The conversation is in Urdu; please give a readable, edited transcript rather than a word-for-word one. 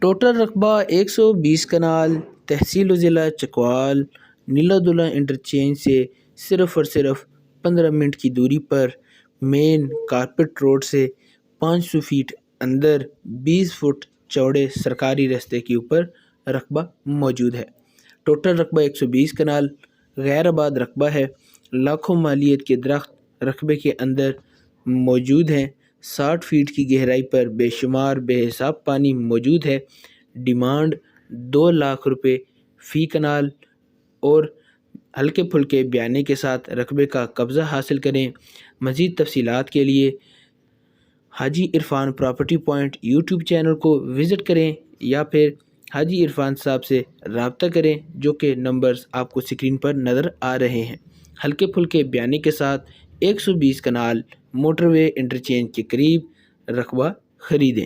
ٹوٹل رقبہ 120 کنال، تحصیل و ضلع چکوال، نیلا دلہ انٹرچینج سے صرف اور صرف 15 منٹ کی دوری پر، مین کارپٹ روڈ سے 500 فیٹ اندر 20 فٹ چوڑے سرکاری راستے کے اوپر رقبہ موجود ہے۔ ٹوٹل رقبہ 120 کنال غیر آباد رقبہ ہے۔ لاکھوں مالیت کے درخت رقبے کے اندر موجود ہیں۔ 60 فیٹ کی گہرائی پر بے شمار بے حساب پانی موجود ہے۔ ڈیمانڈ 2 لاکھ روپے فی کنال، اور ہلکے پھلکے بیانے کے ساتھ رقبے کا قبضہ حاصل کریں۔ مزید تفصیلات کے لیے حاجی Irfan property point YouTube channel کو وزٹ کریں یا پھر حاجی عرفان صاحب سے رابطہ کریں، جو کہ نمبرز آپ کو سکرین پر نظر آ رہے ہیں۔ ہلکے پھلکے بیانے کے ساتھ 120 کنال موٹر وے انٹرچینج کے قریب رقبہ خریدیں۔